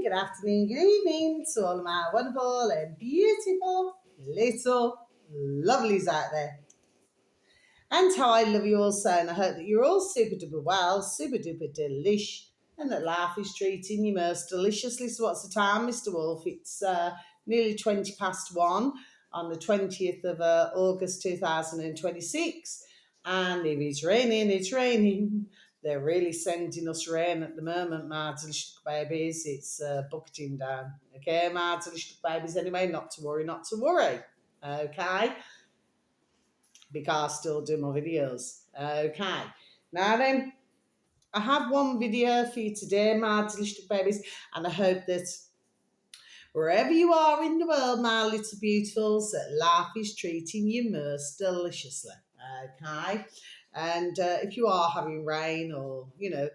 good afternoon, good evening to all of my wonderful and beautiful little lovelies out there. And how I love you all so, and I hope that you're all super duper well, super duper delish, and that life is treating you most deliciously. So, what's the time, Mr. Wolf? It's nearly 20 past 1 on the 20th of August 2026. And if it's raining, it's raining. They're really sending us rain at the moment, my delicious babies. It's bucketing down. Okay, my delicious babies, anyway, not to worry, not to worry. Okay, because I still do my videos. Okay, now then, I have one video for you today, my delicious babies, and I hope that wherever you are in the world, my little beautifuls, that life is treating you most deliciously. Okay, and if you are having rain, or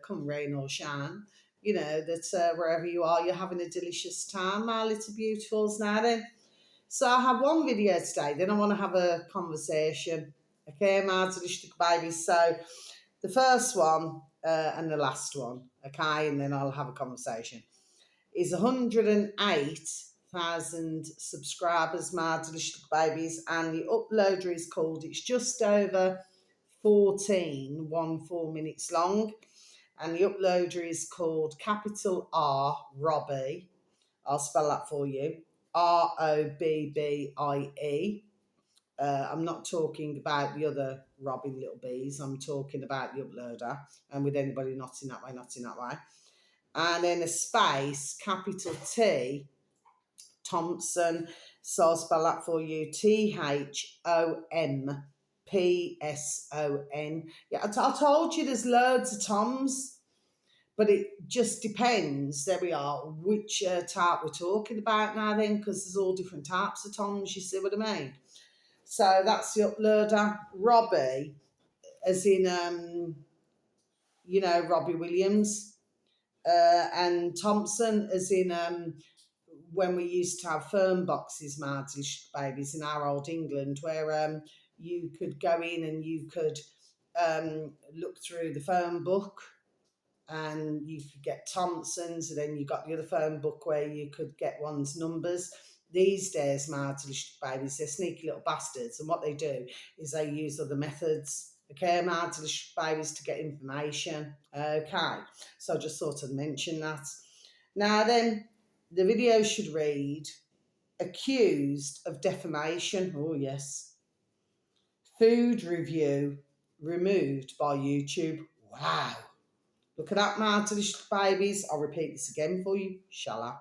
come rain or shine, that wherever you are, you're having a delicious time, my little beautifuls. Now then, so I have one video today, then I want to have a conversation. Okay, my delicious babies. So the first one and the last one, okay, and then I'll have a conversation, is 108,000 subscribers, my delicious babies, and the uploader is called, it's just over 14 minutes long, and the uploader is called capital R Robbie. I'll spell that for you. Robbie. I'm not talking about the other robbing little bees. I'm talking about the uploader. And with anybody not in that way, not in that way. And then a space, capital T, Thompson. So I'll spell that for you. THOMPSON. Yeah, I told you there's loads of Toms, but it just depends. There we are. Which type we're talking about now then, because there's all different types of Toms. You see what I mean? So that's the uploader. Robbie, as in, Robbie Williams, and Thompson, as in when we used to have phone boxes, my babies, in our old England, where you could go in and you could look through the phone book, and you could get Thompson's, and then you got the other phone book where you could get one's numbers. These days, my delicious babies, they're sneaky little bastards, and what they do is they use other methods, okay, my delicious babies, to get information, okay. So I just thought I'd mention that. Now then, the video should read, accused of defamation, oh yes, food review removed by YouTube. Wow. Look at that, my delicious babies. I'll repeat this again for you, shall I?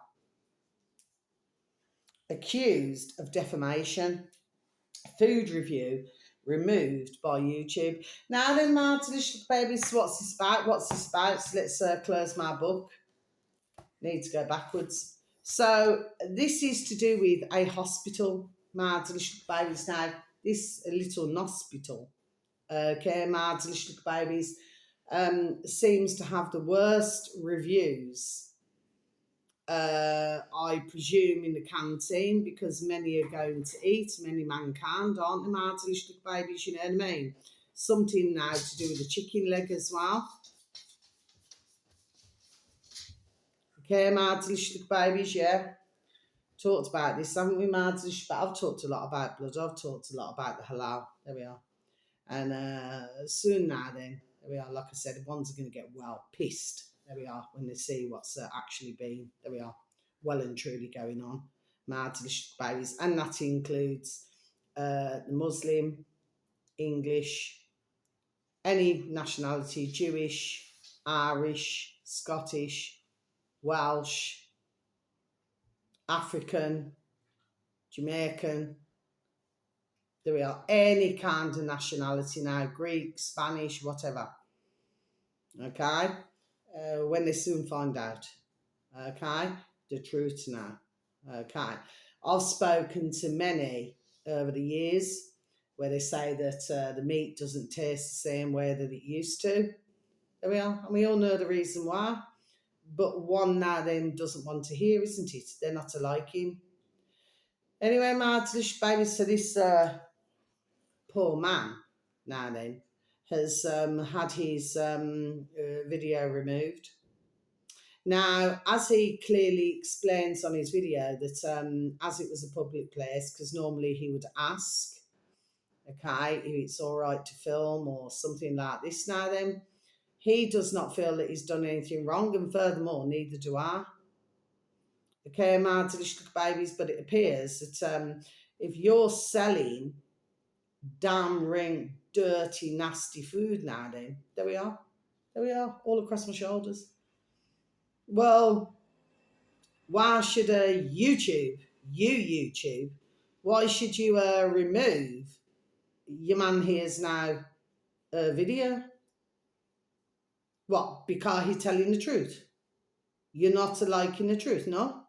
Accused of defamation, food review removed by YouTube. Now then, my delicious babies, what's this about? What's this about? So let's close my book. Need to go backwards. So this is to do with a hospital, my delicious babies. Now, this little hospital, okay, my delicious babies, seems to have the worst reviews, I presume, in the canteen, because many are going to eat, many mankind, aren't they, my delicious babies, you know what I mean? Something now to do with the chicken leg as well. Okay, my delicious babies, yeah. Talked about this, haven't we, my delicious? But I've talked a lot about blood, I've talked a lot about the halal. There we are. And soon now then, there we are, like I said, the ones are going to get well pissed. There we are, when they see what's actually been, there we are, well and truly going on. My delicious babies. And that includes the Muslim, English, any nationality, Jewish, Irish, Scottish, Welsh, African, Jamaican. There we are, any kind of nationality now, Greek, Spanish, whatever. Okay? When they soon find out. Okay? The truth now. Okay? I've spoken to many over the years where they say that the meat doesn't taste the same way that it used to. There we are. And we all know the reason why. But one now then doesn't want to hear, isn't it? They're not alike him. Anyway, my delicious baby, so this poor man now then has had his video removed. Now, as he clearly explains on his video, that as it was a public place, because normally he would ask, okay, if it's all right to film or something like this. Now, then, he does not feel that he's done anything wrong, and furthermore, neither do I. Okay, my delicious babies, but it appears that if you're selling damn ring, dirty, nasty food now, then there we are. There we are, all across my shoulders. Well, why should YouTube, why should you remove your man here's now video? What? Because he's telling the truth? You're not liking the truth, no?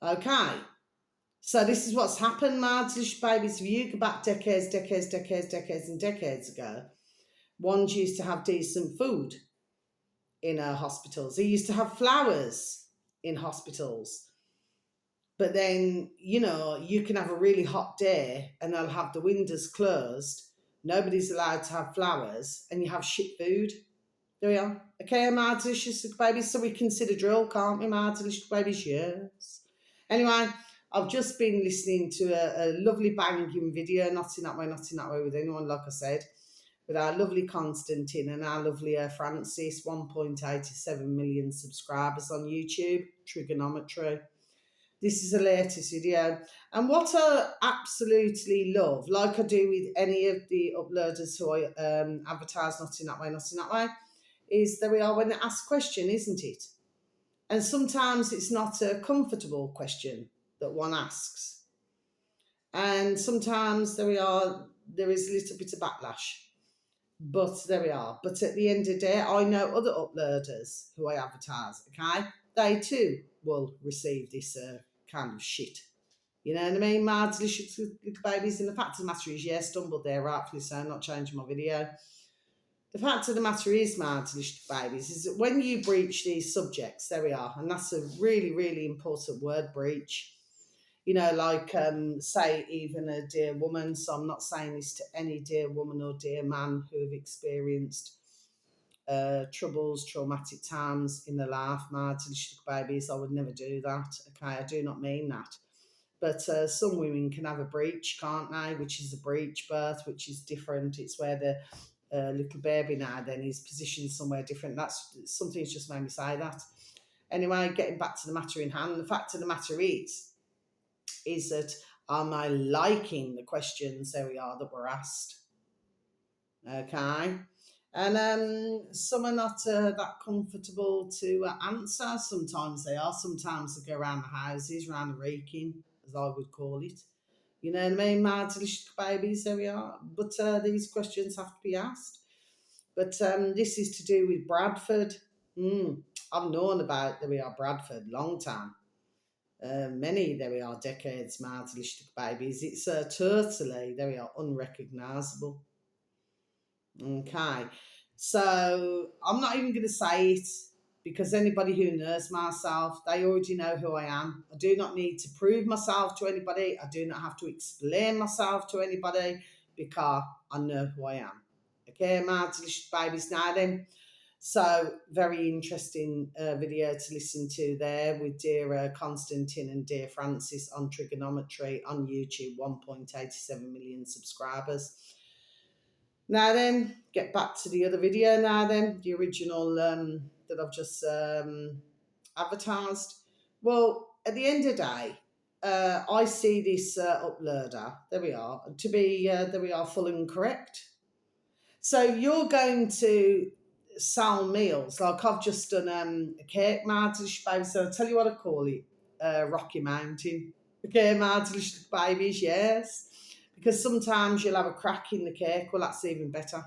Okay. So this is what's happened, my delicious babies. If you go back decades and decades ago, ones used to have decent food in hospitals. They used to have flowers in hospitals. But then, you can have a really hot day and they'll have the windows closed. Nobody's allowed to have flowers and you have shit food. There we are. Okay, my delicious babies. So we consider drill, can't we, my delicious babies? Yes. Anyway, I've just been listening to a lovely banging video, not in that way with anyone, like I said, with our lovely Constantine and our lovely Francis, 1.87 million subscribers on YouTube, Trigonometry. This is the latest video. And what I absolutely love, like I do with any of the uploaders who I advertise, not in that way, is there we are when they ask a question, isn't it? And sometimes it's not a comfortable question that one asks. And sometimes there is a little bit of backlash. But there we are. But at the end of the day, I know other uploaders who I advertise, okay? They too will receive this kind of shit. You know what I mean? My delicious little babies. And the fact of the matter is, stumbled there, rightfully so, not changing my video. The fact of the matter is, my delicious babies, is that when you breach these subjects, there we are, and that's a really, really important word, breach. Like, say, even a dear woman, so I'm not saying this to any dear woman or dear man who have experienced troubles, traumatic times in their life, my delicious babies, I would never do that, okay? I do not mean that. But some women can have a breach, can't they? Which is a breech birth, which is different. It's where the little baby now then is positioned somewhere different. That's something's just made me say that. Anyway, getting back to the matter in hand, the fact of the matter is that am I liking the questions there we are that were asked? Okay. And some are not that comfortable to answer. Sometimes they are. Sometimes they go around the houses, around the raking, as I would call it. You know what I mean? My delicious babies, there we are. But these questions have to be asked. But this is to do with Bradford. I've known about, there we are, Bradford, long time. Many, there we are, decades, my delicious babies. It's totally, there we are, unrecognisable. Okay. So I'm not even going to say it, because anybody who knows myself, they already know who I am. I do not need to prove myself to anybody. I do not have to explain myself to anybody, because I know who I am. Okay, my delicious babies. Now then, so very interesting video to listen to there with dear Constantine and dear Francis on Trigonometry on YouTube, 1.87 million subscribers. Now then, get back to the other video now then, the original that I've just advertised. Well, at the end of the day, I see this uploader, there we are, to be, there we are, full and correct. So you're going to sell meals, like I've just done a cake, my delicious babies, so I'll tell you what I call it, Rocky Mountain. Okay, my delicious babies, yes. Because sometimes you'll have a crack in the cake. Well, that's even better.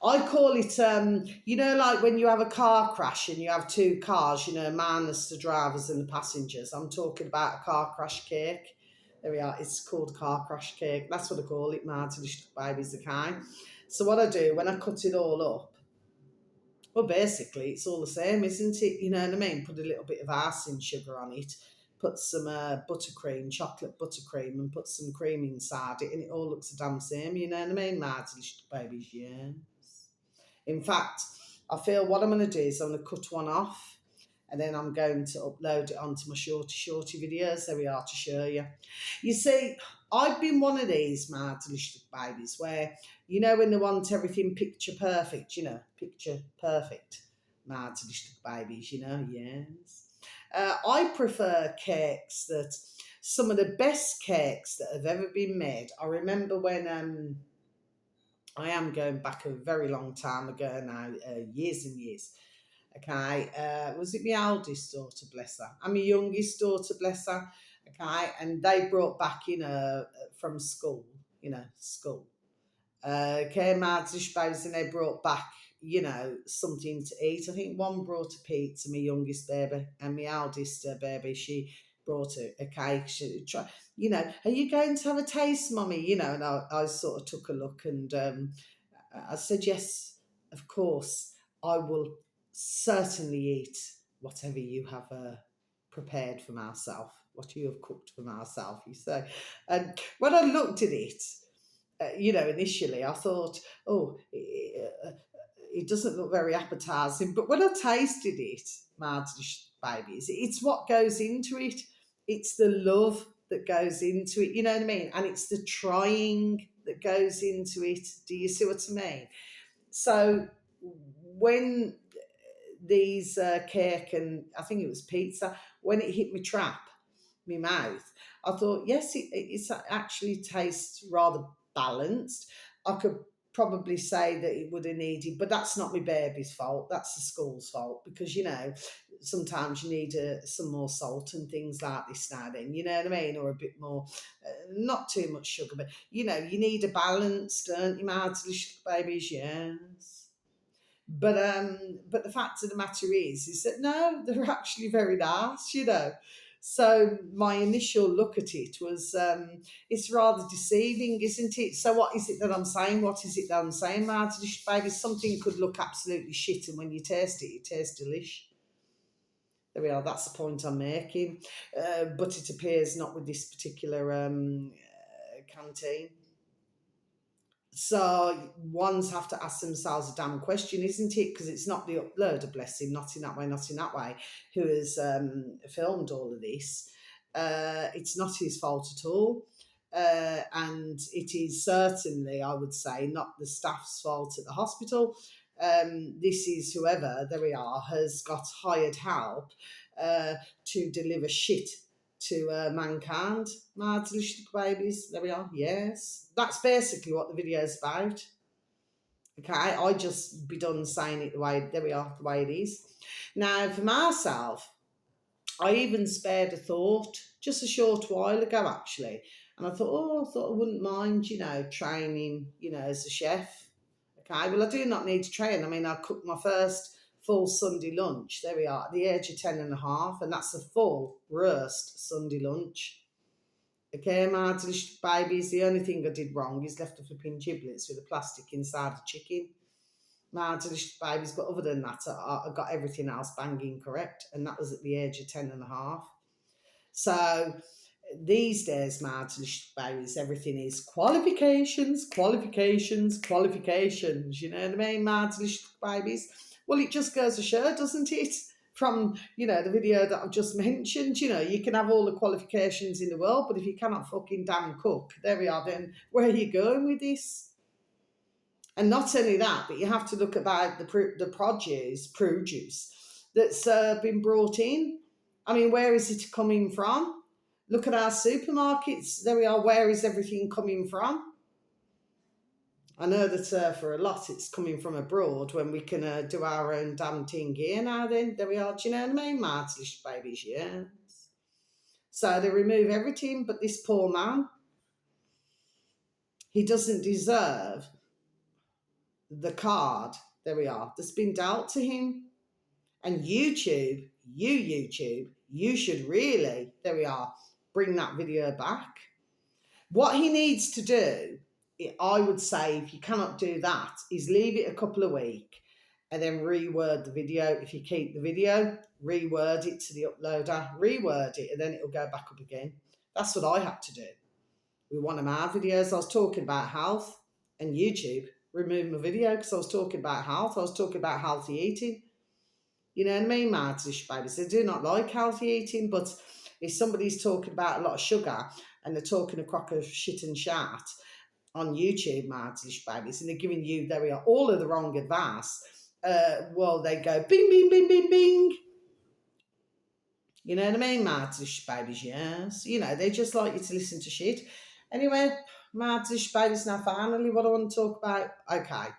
I call it, like when you have a car crash and you have two cars, minus the drivers and the passengers. I'm talking about a car crash cake. There we are. It's called car crash cake. That's what I call it, my delicious babies, okay? So what I do, when I cut it all up, well, basically, it's all the same, isn't it? You know what I mean? Put a little bit of icing sugar on it. Put some buttercream, chocolate buttercream, and put some cream inside it, and it all looks the damn same, you know what I mean? My delicious babies, yes. In fact, I feel what I'm going to do is I'm going to cut one off, and then I'm going to upload it onto my shorty videos. There we are, to show you. You see, I've been one of these mad delicious babies where, you know, when they want everything picture perfect, you know, picture perfect, mad delicious babies, you know, yes. I prefer cakes that, some of the best cakes that have ever been made. I remember when, I am going back a very long time ago now, years and years. Okay, was it my eldest daughter, bless her, and my youngest daughter, bless her. Okay, and they brought back, you know, from school, you know, school. Came out to Space and they brought back, you know, something to eat. I think one brought a pizza, my youngest baby, and my eldest baby, she brought a cake. She tried, you know, are you going to have a taste, mummy? You know, and I sort of took a look, and I said, yes, of course, I will certainly eat whatever you have prepared for myself, what you have cooked for myself, you say. And when I looked at it, you know, initially I thought, oh, it doesn't look very appetizing. But when I tasted it, my babies, it's what goes into it. It's the love that goes into it, you know what I mean? And it's the trying that goes into it. Do you see what I mean? So when these cake and I think it was pizza, when it hit my trap, my mouth, I thought, yes, it's actually tastes rather balanced. I could probably say that it would have needed, but that's not my baby's fault. That's the school's fault, because, you know, sometimes you need some more salt and things like this now then, you know what I mean? Or a bit more, not too much sugar, but, you know, you need a balance, don't you, my delicious babies? Yes. But the fact of the matter is that no, they're actually very nice, you know. So my initial look at it was, it's rather deceiving, isn't it? So what is it that I'm saying? What is it that I'm saying, Martin? Baby, something could look absolutely shit, and when you taste it, it tastes delish. There we are. That's the point I'm making. But it appears not with this particular canteen. So ones have to ask themselves a damn question, isn't it? Because it's not the uploader, bless him, not in that way, not in that way, who has filmed all of this. It's not his fault at all. And it is certainly, I would say, not the staff's fault at the hospital. This is whoever, there we are, has got hired help to deliver shit to mankind. My delicious babies, there we are, yes. That's basically what the video is about. Okay, I just be done saying it the way, there we are, the way it is. Now, for myself, I even spared a thought just a short while ago, actually. And I thought I wouldn't mind, you know, training, you know, as a chef. Okay, well, I do not need to train. I mean, I cooked my first full Sunday lunch. There we are, at the age of 10 and a half, and that's a full roast Sunday lunch. Okay, my delicious babies, the only thing I did wrong is left the flipping giblets with the plastic inside the chicken. My delicious babies, but other than that, I got everything else banging correct, and that was at the age of 10 and a half. So these days, my delicious babies, everything is qualifications, qualifications, qualifications. You know what I mean, my delicious babies? Well, it just goes to show, doesn't it? From, you know, the video that I've just mentioned, you know, you can have all the qualifications in the world, but if you cannot fucking damn cook, there we are, then where are you going with this? And not only that, but you have to look about the produce that's been brought in. I mean, where is it coming from? Look at our supermarkets. There we are. Where is everything coming from? I know that for a lot it's coming from abroad when we can do our own damn thing here now then. There we are. Do you know what I mean? Martlish babies, yes. So they remove everything, but this poor man, he doesn't deserve the card, there we are, that's been dealt to him. And YouTube, you should really, there we are, bring that video back. What he needs to do, I would say, if you cannot do that, is leave it a couple of weeks and then reword the video. If you keep the video, reword it to the uploader, reword it, and then it'll go back up again. That's what I had to do with one of my videos. I was talking about health and YouTube. remove my video because I was talking about health. I was talking about healthy eating. You know what I mean, Martlish babies? They do not like healthy eating, but if somebody's talking about a lot of sugar and they're talking a crock of shit and shat on YouTube, Martlish babies, and they're giving you, there we are, all of the wrong advice, well, they go bing, bing, bing, bing, bing. You know what I mean, Martlish babies? Yes. You know, they just like you to listen to shit. Anyway, Martlish babies, now finally what I want to talk about. Okay.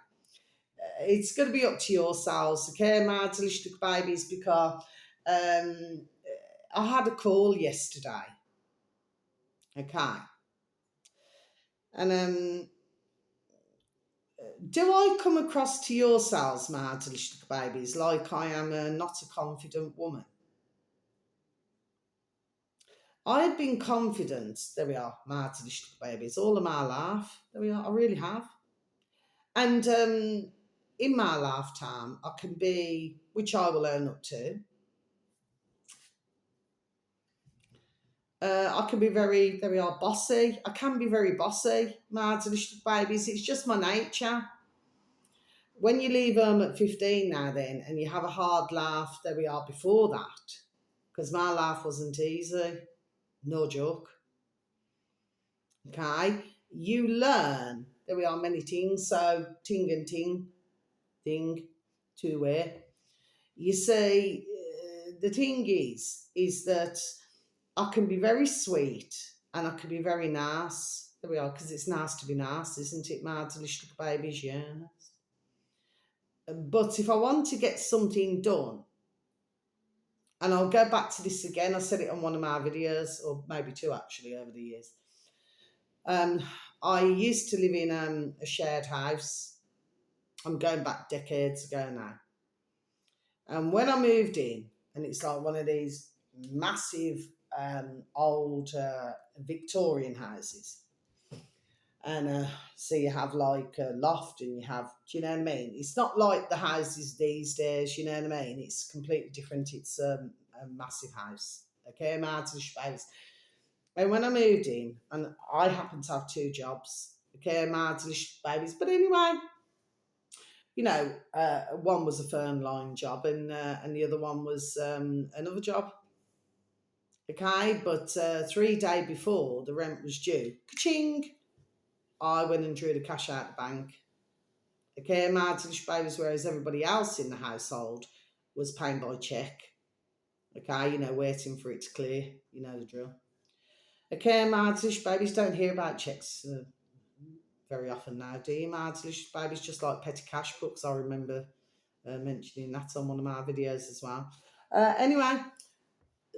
It's going to be up to yourselves, okay, Martlish babies, because I had a call yesterday, okay, and do I come across to yourselves, Martlish babies, like I am not a confident woman? I have been confident, there we are, Martlish babies, all of my life, there we are, I really have. And in my lifetime, I can be, which I will own up to, I can be very, very bossy. I can be very bossy, my delicious babies. It's just my nature. When you leave home at 15 now then, and you have a hard laugh, there we are before that, because my life wasn't easy. No joke. Okay? You learn, there we are, many things. So, ting and ting, thing, two way. You see, the thing is that I can be very sweet and I can be very nice. There we are, because it's nice to be nice, isn't it, my delicious babies? Yes. But if I want to get something done, and I'll go back to this again, I said it on one of my videos, or maybe two actually over the years. I used to live in a shared house. I'm going back decades ago now. And when I moved in, and it's like one of these massive old Victorian houses. And so you have like a loft and you have, do you know what I mean? It's not like the houses these days, you know what I mean? It's completely different. It's a massive house. Okay, Martin space. And when I moved in, and I happened to have two jobs, okay, Martin babies. But anyway, you know, one was a firm line job and the other one was another job. Okay, but 3 days before the rent was due, ka-ching, I went and drew the cash out the bank. Okay, Martin babies, whereas everybody else in the household was paying by cheque. Okay, you know, waiting for it to clear. You know the drill. Okay, Martin babies, don't hear about cheques very often now, do you, Martin babies? Just like petty cash books. I remember mentioning that on one of my videos as well. Anyway,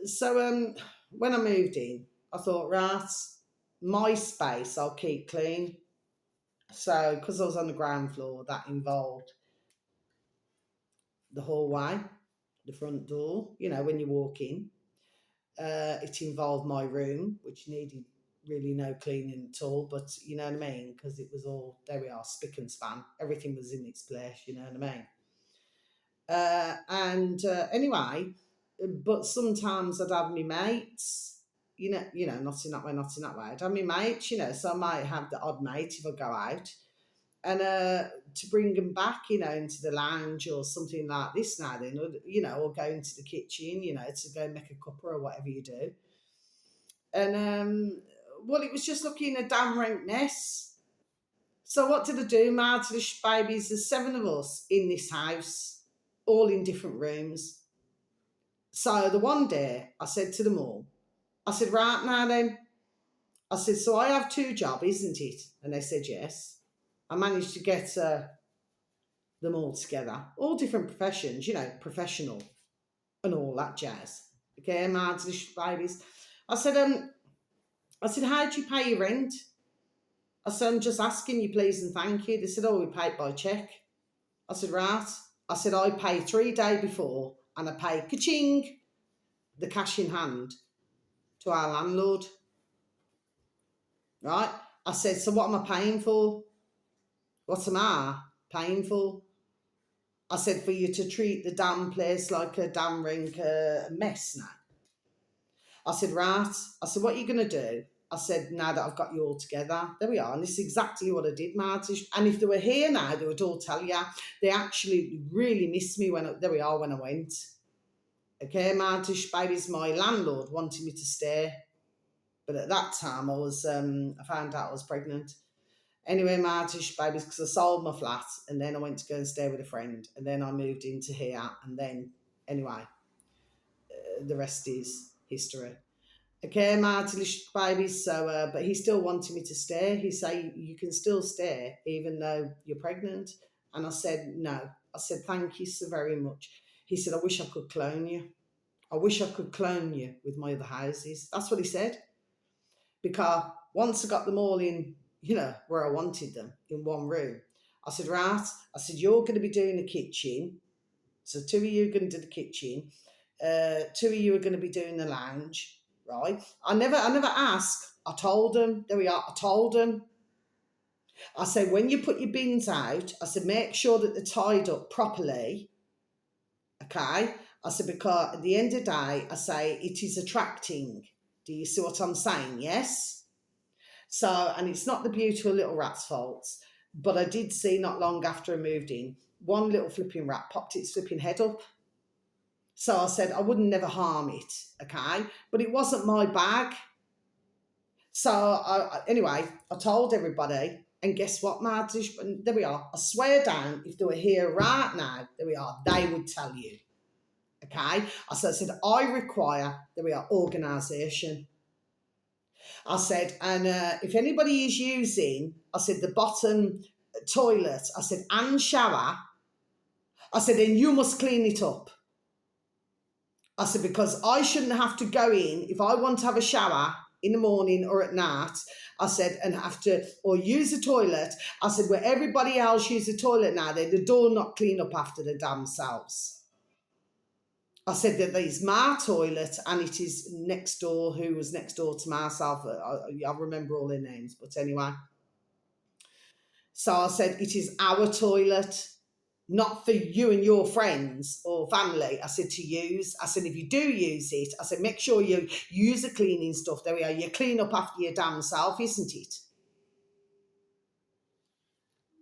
so when I moved in, I thought, right, my space I'll keep clean. So, because I was on the ground floor, that involved the hallway, the front door, you know, when you walk in. It involved my room, which needed really no cleaning at all, but you know what I mean? Because it was all, there we are, spick and span. Everything was in its place, you know what I mean? Anyway, but sometimes I'd have my mates, you know, not in that way, not in that way. I'd have my mates, you know, so I might have the odd mate if I go out. And to bring them back, you know, into the lounge or something like this now then, or, you know, or go into the kitchen, you know, to go make a cuppa or whatever you do. And, well, it was just looking a damn rank mess. So what did I do, Martlish babies? There's 7 of us in this house, all in different rooms. So the one day I said to them all, I said, right now then, I said, so I have 2 jobs, isn't it? And they said, yes. I managed to get them all together, all different professions, you know, professional and all that jazz. Okay, my delicious babies. I said, how do you pay your rent? I said, I'm just asking you, please and thank you. They said, oh, we pay it by cheque. I said, right. I said, I pay 3 days before and I pay ka-ching, the cash in hand, to our landlord. Right? I said, so what am I paying for? What am I paying for? I said, for you to treat the damn place like a damn rink mess now. I said, right. I said, what are you going to do? I said, now that I've got you all together, there we are. And this is exactly what I did, Marty. And if they were here now, they would all tell you, they actually really missed me when I went. Okay, Marty, babies, my landlord wanted me to stay. But at that time, I found out I was pregnant. Anyway, Marty, babies, because I sold my flat and then I went to go and stay with a friend. And then I moved into here. And then, anyway, the rest is history. Okay, Marty, babies. So, but he still wanted me to stay. He said, you can still stay even though you're pregnant. And I said, no. I said, thank you so very much. He said, I wish I could clone you. I wish I could clone you with my other houses. That's what he said. Because once I got them all in, where I wanted them, in one room, I said, right, I said, you're going to be doing the kitchen. So 2 of you are going to do the kitchen. 2 of you are going to be doing the lounge, right? I never asked. I told them, there we are, I told them. I said, when you put your bins out, I said, make sure that they're tied up properly, okay? I said, because at the end of the day, I say, it is attracting. Do you see what I'm saying? Yes? So, and it's not the beautiful little rat's fault, but I did see not long after I moved in, one little flipping rat popped its flipping head up. So I said I wouldn't never harm it, okay? But it wasn't my bag. So anyway, I told everybody, and guess what, Marty? There we are. I swear down, if they were here right now, there we are, they would tell you, okay? I said, I require, there we are, organisation. I said, and if anybody is using, I said, the bottom toilet, I said, and shower, I said, then you must clean it up. I said, because I shouldn't have to go in, if I want to have a shower in the morning or at night, I said, and have to, or use the toilet, I said, where everybody else use the toilet now, the door not clean up after the damn selves. I said that it's my toilet and it is next door, who was next door to myself. I remember all their names, but anyway. So I said, it is our toilet, not for you and your friends or family. I said, to use. I said, if you do use it, I said, make sure you use the cleaning stuff. There we are. You clean up after your damn self, isn't it?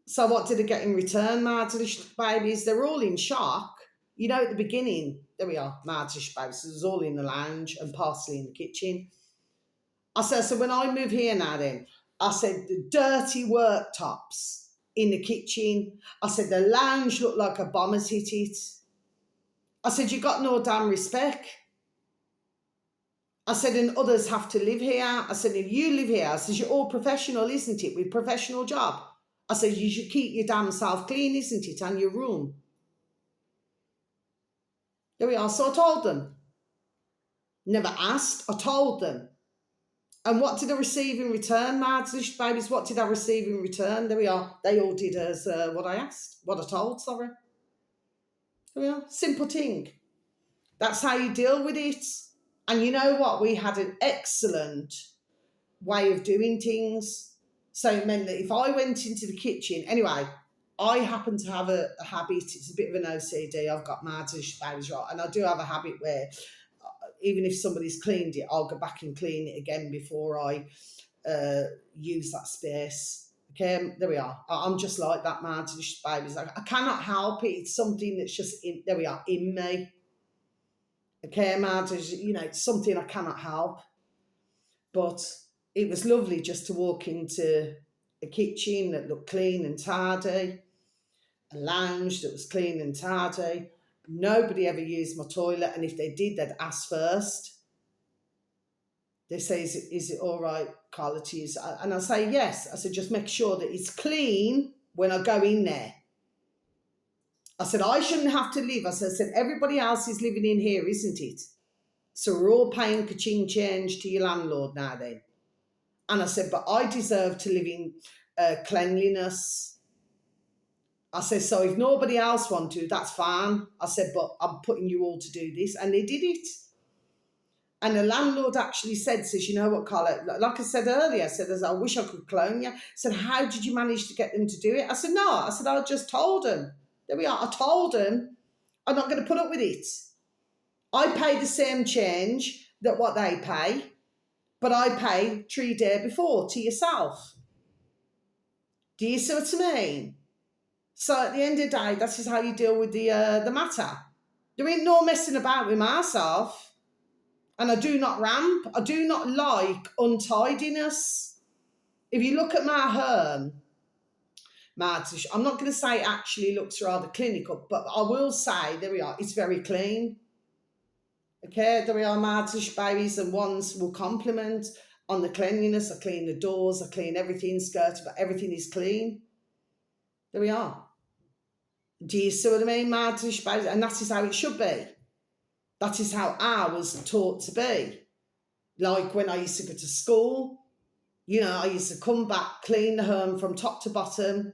So what did I get in return, my delicious babies? They're all in shock. At the beginning, there we are, my delicious babies. It was all in the lounge and partially in the kitchen. I said, so when I move here now then, I said, the dirty worktops in the kitchen. I said, the lounge looked like a bomber's hit it. I said, you got no damn respect. I said, and others have to live here. I said, if you live here, I said, you're all professional, isn't it, with professional job? I said, you should keep your damn self clean, isn't it, and your room. There we are. So I told them. Never asked, I told them. And what did I receive in return, my delicious babies? What did I receive in return? There we are. They all did as what I asked, what I told, sorry. There we are. Simple thing. That's how you deal with it. And you know what? We had an excellent way of doing things. So it meant that if I went into the kitchen, anyway, I happen to have a habit. It's a bit of an OCD. I've got my delicious babies, right? And I do have a habit where even if somebody's cleaned it, I'll go back and clean it again before I use that space. Okay, there we are. I'm just like that, my delicious babies. I cannot help it. It's something that's just in, there we are, in me. Okay, my delicious, it's something I cannot help. But it was lovely just to walk into a kitchen that looked clean and tidy, a lounge that was clean and tidy. Nobody ever used my toilet, and if they did, they'd ask first. They say, is it all right, Carla, to use? And I say, yes. I said, just make sure that it's clean when I go in there. I said, I shouldn't have to live. I said, everybody else is living in here, isn't it? So we're all paying ka-ching change to your landlord now then. And I said, but I deserve to live in cleanliness. I said, so if nobody else wants to, that's fine. I said, but I'm putting you all to do this. And they did it. And the landlord actually says, you know what, Carla, like I said earlier, I said, I wish I could clone you. I said, how did you manage to get them to do it? I said, no. I said, I just told them. There we are. I told them I'm not going to put up with it. I pay the same change that what they pay. but I pay 3 days before to yourself. Do you see what I mean? So at the end of the day, that is how you deal with the matter. There ain't no messing about with myself. And I do not ramp. I do not like untidiness. If you look at my home, I'm not going to say it actually looks rather clinical, but I will say, there we are, it's very clean. Okay, there we are, Martish babies, and ones will compliment on the cleanliness. I clean the doors, I clean everything, skirts, but everything is clean. There we are. Do you see what I mean, Martish babies? And that is how it should be. That is how I was taught to be. Like when I used to go to school, you know, I used to come back, clean the home from top to bottom,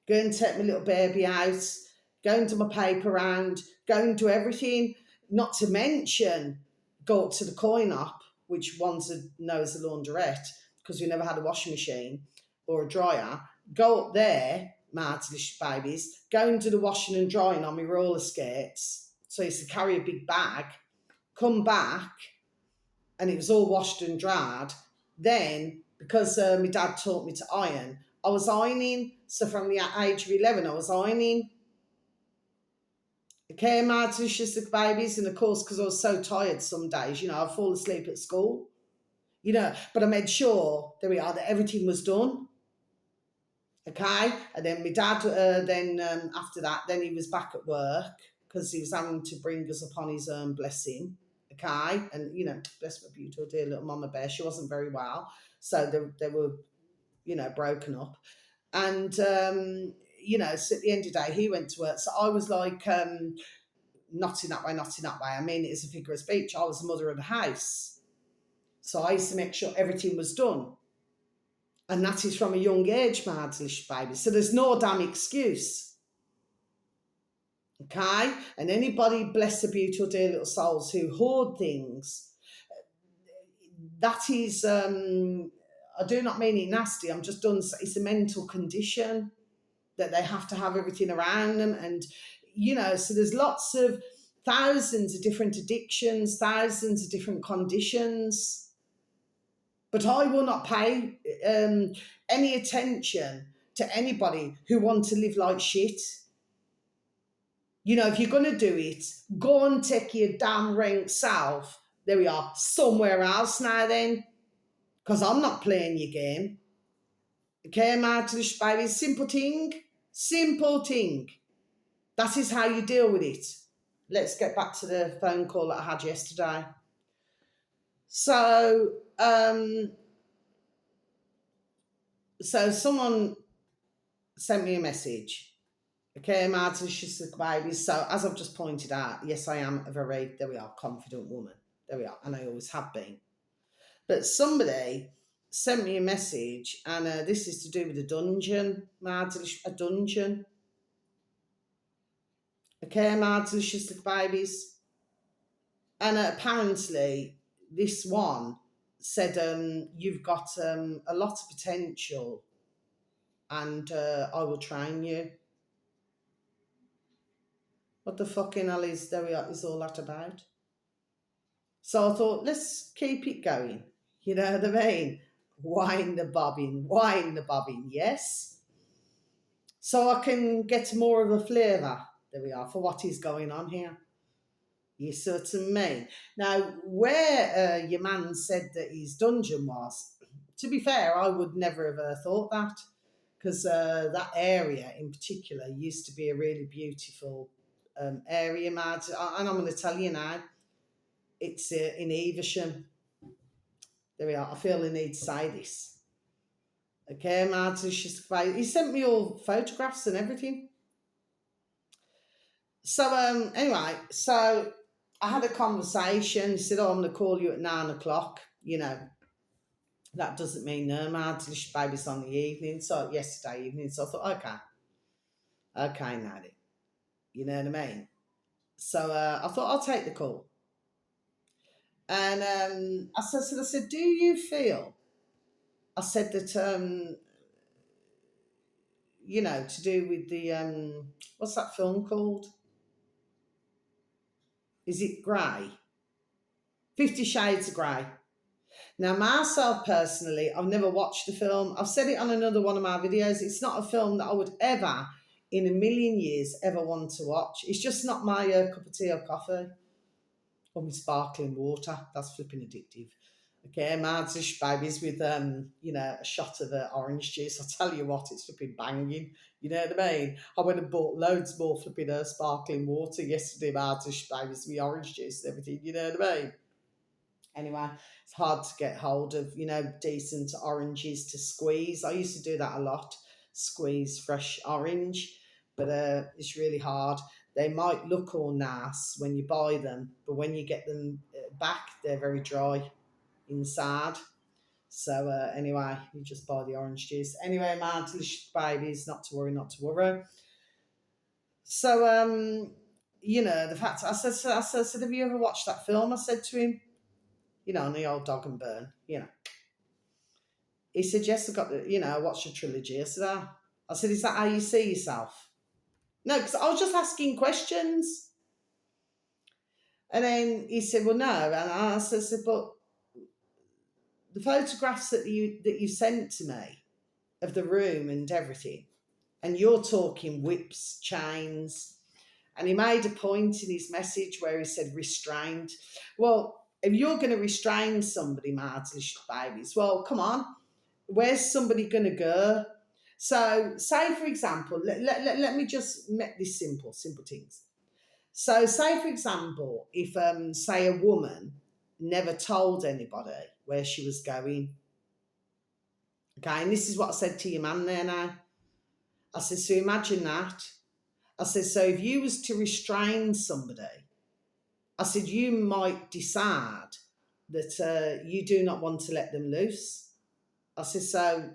go and take my little baby out, go and do my paper round, go and do everything. Not to mention, go up to the coin op, which one knows a laundrette, because we never had a washing machine or a dryer. Go up there, my babies, go and do the washing and drying on my roller skates. So I used to carry a big bag, come back, and it was all washed and dried. Then, because my dad taught me to iron, I was ironing. So from the age of 11, I was ironing. Okay, my delicious babies. And of course, because I was so tired some days, you know, I'd fall asleep at school. You know, but I made sure, there we are, that everything was done. Okay, and then my dad, after that, then he was back at work because he was having to bring us upon his own blessing. Okay, and you know, bless my beautiful dear little mama bear, she wasn't very well, so they were, you know, broken up, and you know, so at the end of the day, he went to work, so I was like, not in that way. I mean it as a figure of speech. I was the mother of the house, so I used to make sure everything was done. And that is from a young age, my delicious baby. So there's no damn excuse. Okay? And anybody, bless the beautiful dear little souls, who hoard things, that is, I do not mean it nasty. I'm just done. It's a mental condition that they have to have everything around them. And, you know, so there's lots of thousands of different addictions, thousands of different conditions. But I will not pay any attention to anybody who wants to live like shit. You know, if you're going to do it, go and take your damn rank south. There we are, somewhere else now then. Because I'm not playing your game. Okay, Martish baby, simple thing. Simple thing. That is how you deal with it. Let's get back to the phone call that I had yesterday. So someone sent me a message. Okay, Martin, she's the baby. So as I've just pointed out, yes, I am a very, there we are, confident woman. There we are, and I always have been. But somebody sent me a message, and this is to do with a dungeon, Martin, a dungeon. Okay, Martin, she's the babies. And apparently this one said, you've got a lot of potential, and I will train you. What the fucking hell is all that about? So I thought, let's keep it going. You know what I mean? Wind the bobbin, yes? So I can get more of a flavour, there we are, for what is going on here. You see what I mean? Now, where your man said that his dungeon was, to be fair, I would never have thought that, because that area in particular used to be a really beautiful area, Mad. And I'm going to tell you now, it's in Evesham. There we are. I feel the need to say this. Okay, Mad. He sent me all photographs and everything. So anyway, so I had a conversation. He said, I'm going to call you at 9 o'clock. You know, that doesn't mean no, Mad. Baby's on the evening. So yesterday evening. So I thought, okay, now then. You know what I mean? So I thought I'll take the call. And I said, do you feel? I said that, you know, to do with the, what's that film called? Is it Grey? 50 Shades of Grey. Now, myself personally, I've never watched the film. I've said it on another one of my videos. It's not a film that I would ever, in a million years, ever want to watch. It's just not my cup of tea or coffee. Or my sparkling water. That's flipping addictive. Okay, Mardish babies with a shot of orange juice. I tell you what, it's flipping banging. You know what I mean? I went and bought loads more flipping sparkling water yesterday, Mardish babies with orange juice and everything. You know what I mean? Anyway, it's hard to get hold of, decent oranges to squeeze. I used to do that a lot, squeeze fresh orange, but it's really hard. They might look all nice when you buy them, but when you get them back, they're very dry inside. So anyway, you just buy the orange juice. Anyway, my delicious babies, not to worry, not to worry. So the fact I said, have you ever watched that film? I said to him, on the old Dog and Burn, He said, yes, I watched the trilogy. I said, I said, is that how you see yourself? No, because I was just asking questions. And then he said, well, no. And I said, but the photographs that you sent to me of the room and everything, and you're talking whips, chains, and he made a point in his message where he said restrained. Well, if you're going to restrain somebody, my delicious babies, well, come on, where's somebody going to go? So, say for example, let me just make this simple things. So, say for example, if say a woman never told anybody where she was going, okay, and this is what I said to your man there now. I said, so imagine that. I said, so if you was to restrain somebody, I said, you might decide that you do not want to let them loose. I said, so,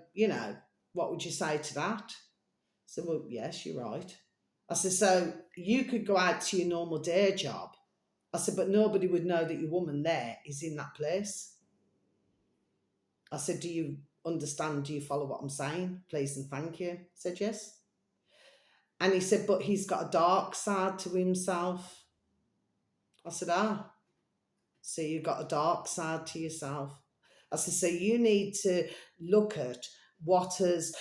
what would you say to that? I said, well, yes, you're right. I said, so you could go out to your normal day job. I said, but nobody would know that your woman there is in that place. I said, do you understand? Do you follow what I'm saying? Please and thank you. I said, yes. And he said, but he's got a dark side to himself. I said, so you've got a dark side to yourself. I said, so you need to look at what has,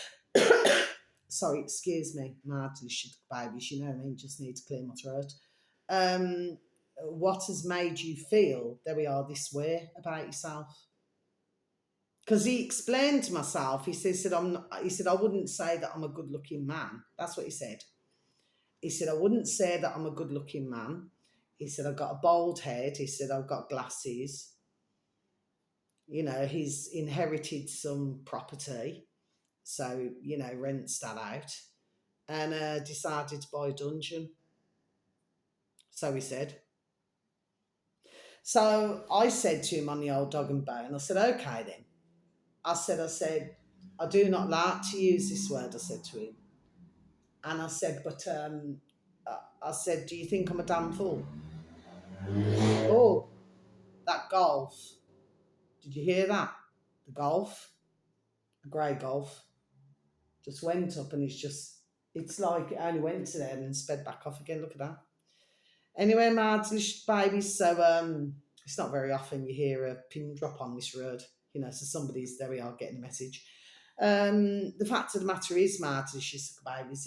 sorry, excuse me, my delicious babies, you know what I mean, just need to clear my throat. What has made you feel, there we are, this way about yourself? Because he explained to myself, he said, I wouldn't say that I'm a good looking man. That's what he said. He said, I wouldn't say that I'm a good looking man. He said, I've got a bald head. He said, I've got glasses. He's inherited some property. So, rents that out. And decided to buy a dungeon. So he said. So I said to him on the old Dog and Bone, I said, okay then. I said, I do not like to use this word, I said to him. And I said, but I said, do you think I'm a damn fool? Oh, that golf. Did you hear that? The golf, a grey golf, just went up and it's like it only went to there and sped back off again. Look at that. Anyway, my delicious babies, so it's not very often you hear a pin drop on this road, so somebody's, there we are, getting a message. The fact of the matter is, my delicious babies,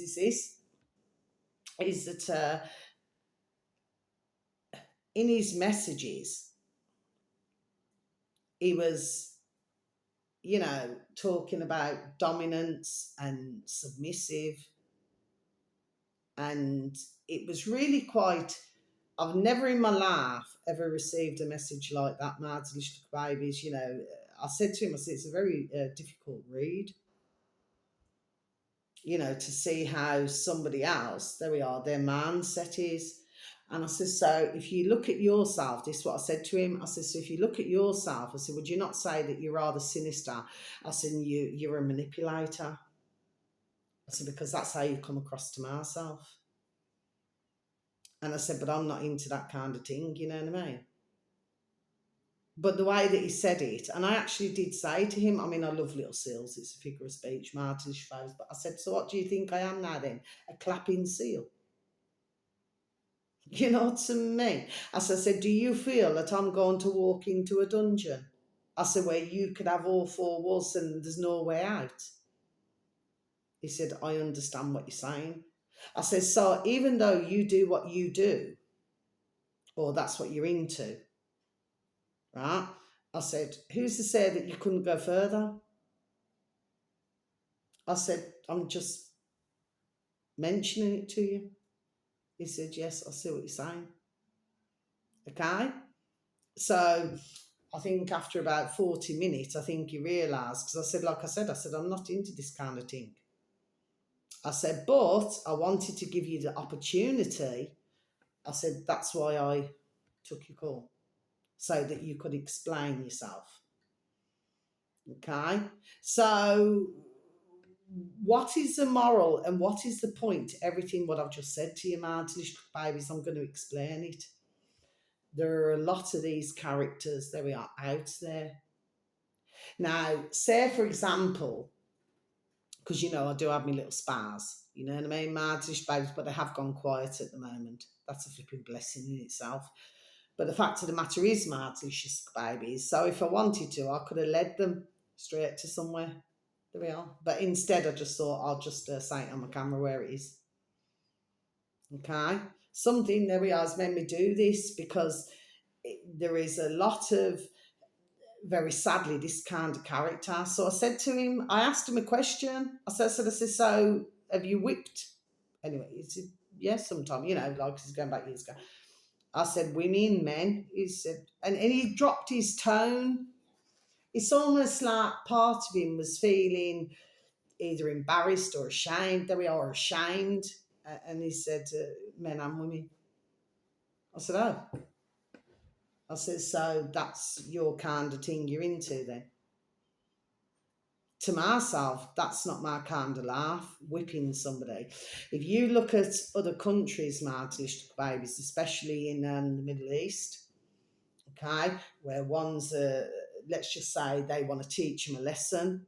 is that in his messages, he was, talking about dominance and submissive. And it was really quite, I've never in my life ever received a message like that, my delicious babies. I said to him, I said, it's a very difficult read, to see how somebody else, there we are, their mindset is. And I said, so if you look at yourself, this is what I said to him. I said, so if you look at yourself, I said, would you not say that you're rather sinister? I said, you're a manipulator. I said, because that's how you come across to myself. And I said, but I'm not into that kind of thing, you know what I mean? But the way that he said it, and I actually did say to him, I mean, I love little seals, it's a figure of speech, Martin's face, but I said, so what do you think I am now then? A clapping seal? You know what I mean? As I said, do you feel that I'm going to walk into a dungeon? I said, where you could have all four walls and there's no way out. He said, I understand what you're saying. I said, so even though you do what you do, or that's what you're into, right? I said, who's to say that you couldn't go further? I said, I'm just mentioning it to you. He said, yes, I see what you're saying. Okay? So I think after about 40 minutes, I think he realised, because I said, I'm not into this kind of thing. I said, but I wanted to give you the opportunity. I said, that's why I took your call, so that you could explain yourself. Okay? So what is the moral and what is the point to everything what I've just said to you, my delicious babies? I'm going to explain it. There are a lot of these characters that we are out there. Now, say for example, because I do have my little spars, you know what I mean, my delicious babies, but they have gone quiet at the moment. That's a flipping blessing in itself. But the fact of the matter is, my delicious babies, so if I wanted to, I could have led them straight to somewhere. There we are. But instead, I just thought I'll just say it on my camera where it is. Okay? Something, there we are, has made me do this because there is a lot of, very sadly, this kind of character. So I said to him, I asked him a question. I said, so have you whipped? Anyway, he said, yes, sometime, like he's going back years ago. I said, women, men. He said, and he dropped his tone. It's almost like part of him was feeling either embarrassed or ashamed. There we are, ashamed. And he said, men and women. I said, oh. I said, so that's your kind of thing you're into then? To myself, that's not my kind of life, whipping somebody. If you look at other countries, my delicious babies, especially in the Middle East, okay, where one's, let's just say they want to teach them a lesson.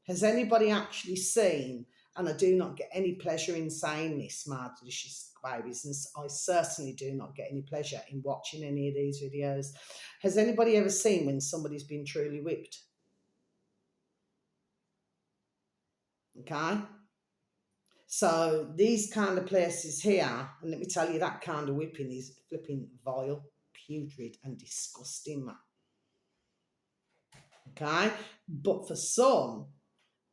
Has anybody actually seen, and I do not get any pleasure in saying this, my delicious babies, and I certainly do not get any pleasure in watching any of these videos. Has anybody ever seen when somebody's been truly whipped? Okay? So these kind of places here, and let me tell you, that kind of whipping is flipping vile, putrid and disgusting, man. Okay? But for some,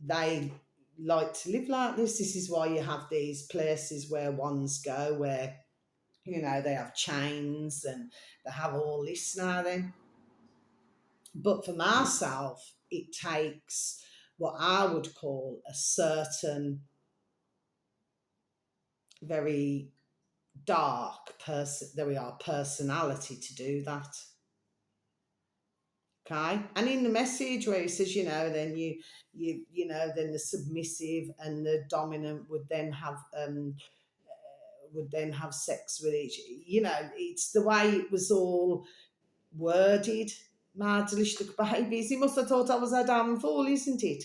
they like to live like this. This is why you have these places where ones go where, they have chains and they have all this now then. But for myself, it takes what I would call a certain very dark personality to do that. Okay, and in the message where he says, then then the submissive and the dominant would then have sex with each. It's the way it was all worded. My delicious babies. He must have thought I was a damn fool, isn't it?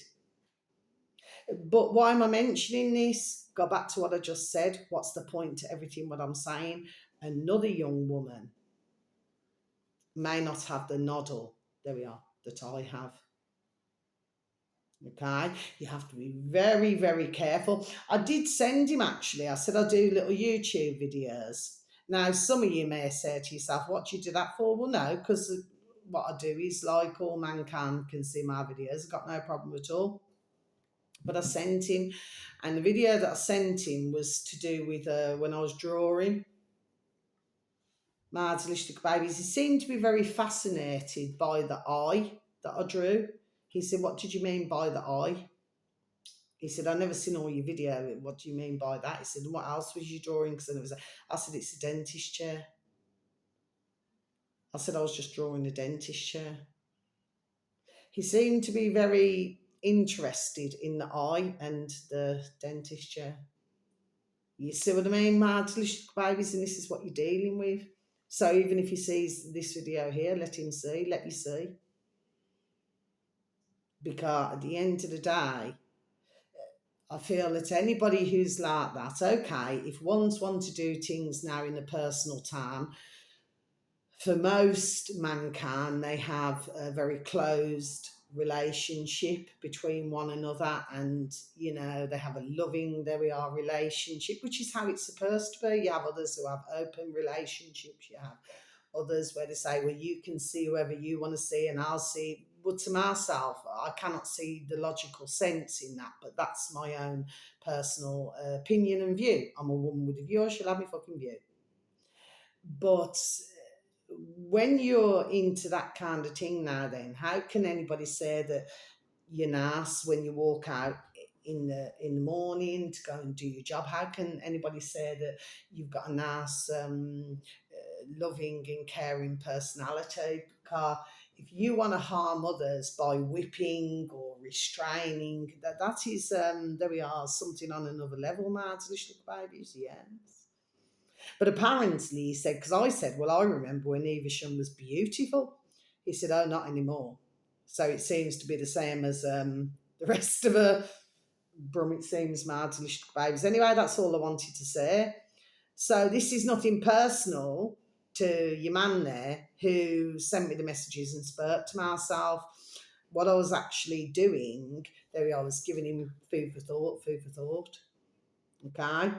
But why am I mentioning this? Go back to what I just said. What's the point to everything what I'm saying? Another young woman may not have the noddle. There we are, that I have. Okay, you have to be very, very careful. I did send him actually. I said I do little YouTube videos. Now, some of you may say to yourself, what do you do that for? Well, no, because what I do is like all mankind can see my videos. I've got no problem at all. But I sent him, and the video that I sent him was to do with when I was drawing my delicious babies. He seemed to be very fascinated by the eye that I drew. He said, what did you mean by the eye? He said, I've never seen all your video. What do you mean by that? He said, what else was you drawing? I said, it's a dentist chair. I said, I was just drawing a dentist chair. He seemed to be very interested in the eye and the dentist chair. You see what I mean, my delicious babies, and this is what you're dealing with. So even if he sees this video here, let you see. Because at the end of the day, I feel that anybody who's like that, okay, if ones want to do things now in a personal time, for most mankind, they have a very closed relationship between one another, and they have a loving, there we are, relationship, which is how it's supposed to be. You have others who have open relationships, you have others where they say, well, you can see whoever you want to see and I'll see. But to myself, I cannot see the logical sense in that, but that's my own personal opinion and view. I'm a woman with a view, I shall have my fucking view. But when you're into that kind of thing now, then how can anybody say that you're nice when you walk out in the morning to go and do your job? How can anybody say that you've got a nice, loving and caring personality? Because if you want to harm others by whipping or restraining, that is, there we are, something on another level, my little babies, yes. But apparently he said, because I said, well, I remember when Evesham was beautiful. He said, oh, not anymore. So it seems to be the same as the rest of her. It seems mad to little babies. Anyway, that's all I wanted to say. So this is nothing personal to your man there who sent me the messages and spoke to myself. What I was actually doing, I was giving him food for thought. Okay?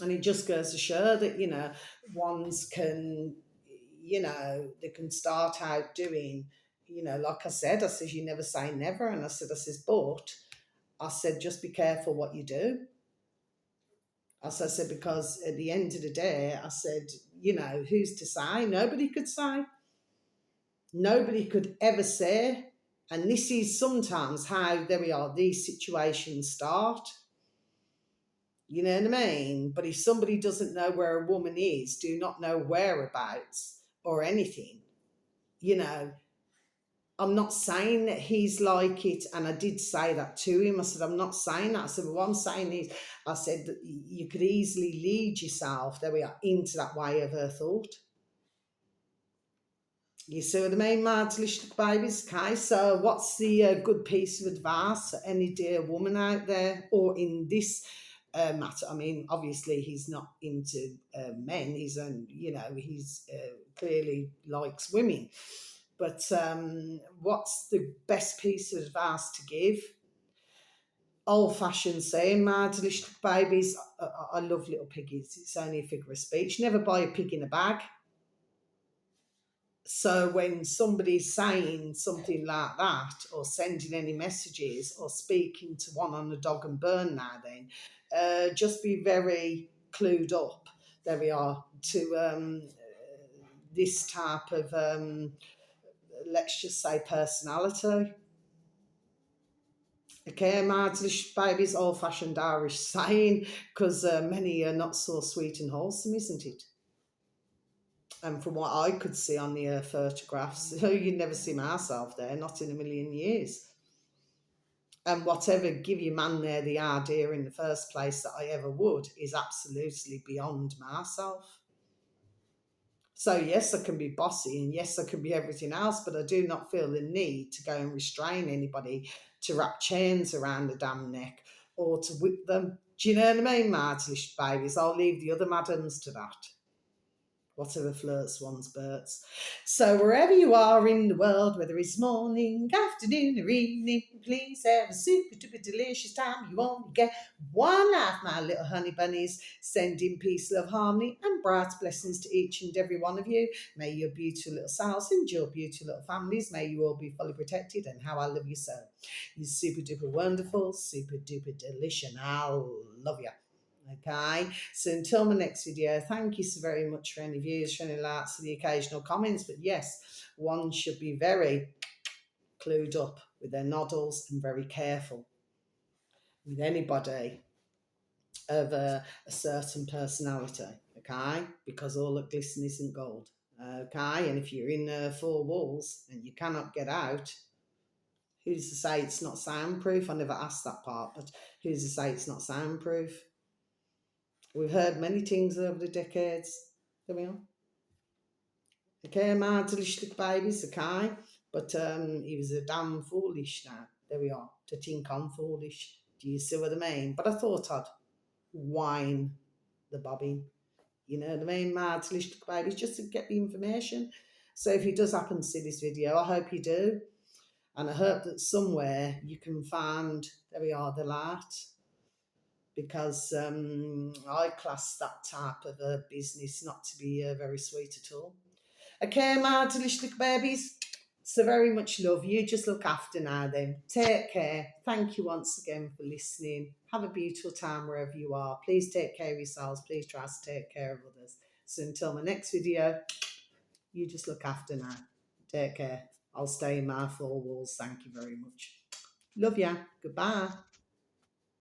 And it just goes to show that, ones can, they can start out doing, like I said, you never say never. And I said, but I said, just be careful what you do. As I said, because at the end of the day, I said, who's to say? Nobody could say. Nobody could ever say. And this is sometimes how, there we are, these situations start. You know what I mean? But if somebody doesn't know where a woman is, do not know whereabouts or anything, I'm not saying that he's like it, and I did say that to him. I said, I'm not saying that. I said, what I'm saying is, I said that you could easily lead yourself, there we are, into that way of her thought. You see what I mean, my little babies? Okay, so what's the good piece of advice for any dear woman out there, or in this matter? I mean, obviously he's not into men. He's he's clearly likes women. But what's the best piece of advice to give? Old-fashioned saying, my little babies. I love little piggies. It's only a figure of speech. Never buy a pig in a bag. So when somebody's saying something like that, or sending any messages, or speaking to one on the dog and burn now then, just be very clued up, there we are, to this type of, let's just say, personality. Okay, my little baby's old-fashioned Irish saying, because many are not so sweet and wholesome, isn't it? And from what I could see on the photographs, you'd never see myself there, not in a million years. And whatever give your man there the idea in the first place that I ever would is absolutely beyond myself. So yes, I can be bossy, and yes, I can be everything else, but I do not feel the need to go and restrain anybody, to wrap chains around the damn neck, or to whip them. Do you know what I mean, my little babies? I'll leave the other madams to that. Whatever floats one's birds. So wherever you are in the world, whether it's morning, afternoon or evening, please have a super duper delicious time. You only get one life, my little honey bunnies. Sending peace, love, harmony and bright blessings to each and every one of you. May your beautiful little selves and your beautiful little families, may you all be fully protected, and how I love you so. You're super duper wonderful, super duper delicious, and I love you. Okay, so until my next video, thank you so very much for any views, for any likes, for the occasional comments. But yes, one should be very clued up with their noddles and very careful with anybody of a certain personality, okay, because all that glisten isn't gold. Okay, and if you're in 4 walls and you cannot get out, who's to say it's not soundproof? I never asked that part, but who's to say it's not soundproof? We've heard many things over the decades. There we are. Okay, my little babies, okay? But he was a damn foolish now. There we are. To think I'm foolish. Do you see what I mean? But I thought I'd whine the bobbin. You know what I mean? Mad Lish Babies, just to get the information. So if you does happen to see this video, I hope you do. And I hope that somewhere you can find, there we are, the light. Because I class that type of a business not to be very sweet at all. Okay, my delicious babies. So very much love you. Just look after now then. Take care. Thank you once again for listening. Have a beautiful time wherever you are. Please take care of yourselves. Please try to take care of others. So until my next video, you just look after now. Take care. I'll stay in my four walls. Thank you very much. Love ya. Goodbye.